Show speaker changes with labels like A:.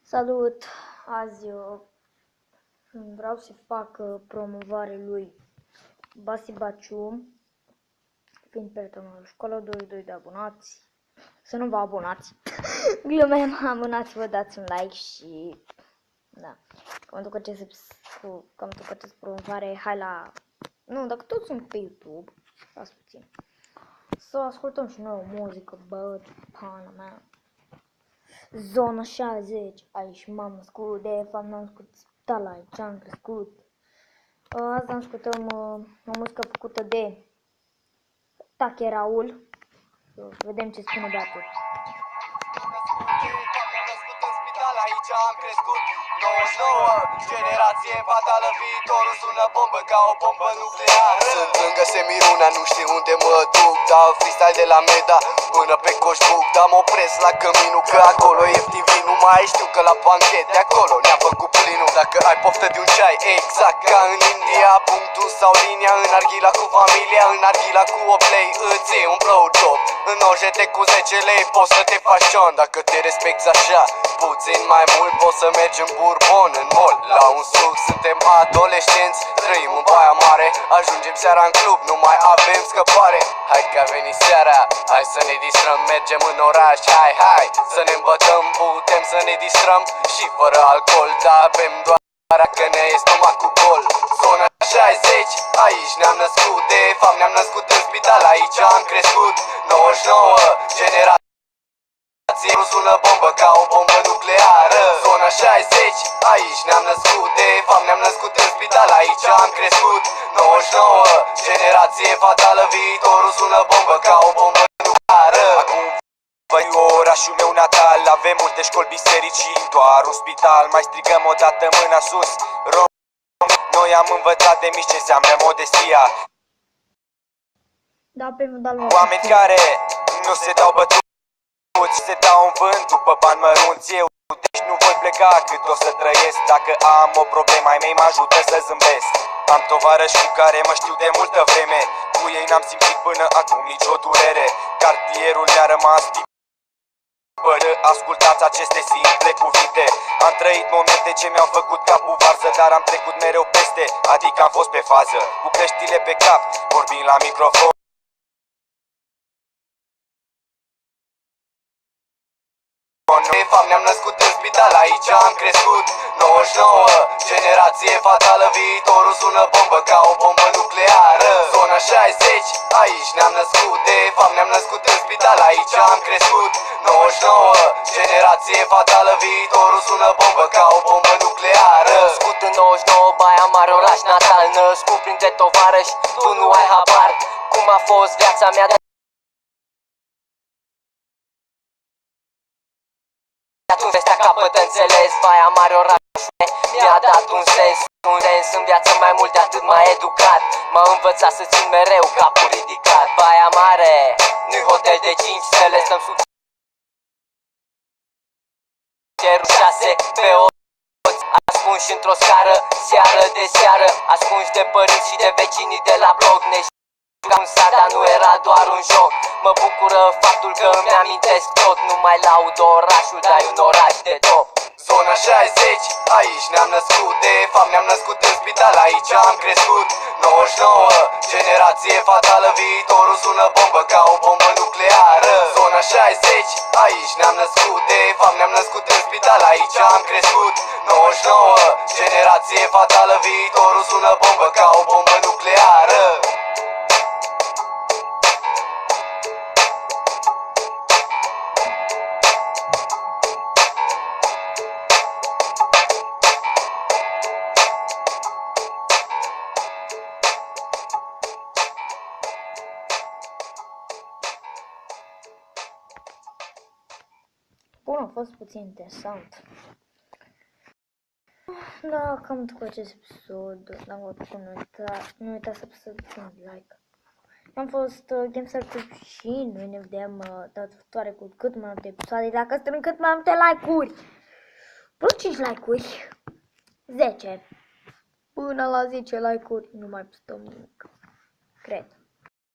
A: Salut! Azi vreau să fac promovare lui Basi Baciu, fiind prietenul școală 22 de abonați. Să nu vă abonați! Glumeam, abonați-vă, dați un like și... Da. Cam după acest promovare, hai la... Nu, dacă toți sunt pe YouTube, stați puțin. Să ascultăm și noi o muzică, bă, pana mea. Zona 60, aici m-am născut, de fapt m-am născut spital, aici am crescut. Azi ascultăm o muzică făcută de Tache Raul. Vedem ce spune băiatul.
B: Aici am crescut 99, generație fatală, viitorul sună bombă ca o bombă nucleară. Sunt lângă Semiruna, nu știu unde mă duc, dau freestyle de la Meda până pe Coșbuc. Dar mă opresc la Căminu, că acolo e ieftin vin. Nu mai știu că la banchet de acolo ne-a făcut plinul. Dacă ai poftă de un ceai, exact ca în India, punctul sau linia în arghila cu familia, în arghila cu o play, îți iei un blowjob. În OJT cu 10 lei poți să te faci John. Dacă te respecti așa, puțin mai mult poți să mergi în Bourbon, în mall, la un suc. Suntem adolescenți, trăim în Baia Mare, ajungem seara în club, nu mai avem scăpare. Hai că a venit seara, hai să ne distrăm, mergem în oraș, hai să ne îmbătăm, putem să ne distrăm și fără alcool, dar bem doar că ne e stomacul gol. Zona 60, aici ne-am născut, de fapt ne-am născut în spital, aici am crescut. 99, generație nu sună bombă ca o bombă nucleară. Zona 60, aici ne-am născut, de fapt ne-am născut în spital, aici am crescut. 99, generație fatală, viitorul sună bombă ca o bombă nucleară. Acum văd orașul meu natal, avem multe școli, biserici și doar un spital. Mai strigăm o dată mâna sus, noi am învățat de mici ce înseamnă modestia.
A: Da, pe
B: oameni care nu se dau bătuți, se dau în vânt după bani mărunți. Eu deci nu voi pleca cât o să trăiesc. Dacă am o problemă ai mei mă ajută să zâmbesc. Am tovarăși cu care mă știu de multă vreme, cu ei n-am simțit până acum nicio durere. Cartierul mi-a rămas fără ascultați aceste simple cuvinte. Am trăit momente ce mi-au făcut capul varză, dar am trecut mereu peste, adică am fost pe fază. Cu căștile pe cap, vorbind la microfon. De fapt ne-am născut în spital, aici am crescut. 99, generație fatală, viitorul sună bombă ca o bombă nucleară. Zona 60, aici ne-am născut, de fapt ne-am născut în spital, aici am crescut. 99, generație fatală, viitorul sună bombă ca o bombă nucleară. Născut în 99, Baia Mare, oraș natal, născut printre tovarăși, tu nu ai habar cum a fost viața mea. Atunci vestea capătă înțeles, Baia Mare, orașul mi-a dat un sens în viață, mai mult de atât m-a educat. M-a învățat să țin mereu capul ridicat. Baia Mare, nu-i hotel de 5 stele, stăm sub cerul 6 pe oți, ascunși într-o scară, seară de seară, ascunși de părinți și de vecinii de la bloc. Ne jucam sat, dar nu era doar un joc. Mă bucură faptul că îmi amintesc tot. Nu mai laud orașul, dar e un oraș de top. Zona 60, aici ne-am născut, de fapt ne-am născut în spital, aici am crescut. 99, generație fatală, viitorul sună bombă ca o bombă nucleară. Zona 60, aici ne-am născut, de fapt ne-am născut în spital, aici am crescut. 99, generație fatală, viitorul sună bombă ca o bombă nucleară.
A: Bun, a fost puțin interesant. Da, cam cu acest episod. Dacă nu uitați să apăsați un like. Am fost GameStar și noi ne vedem data viitoare cu cât mai multe episoade. Dacă strâng cât mai multe like-uri, vreo 5 like-uri, 10. Până la 10 like-uri nu mai stăm nimic. Cred.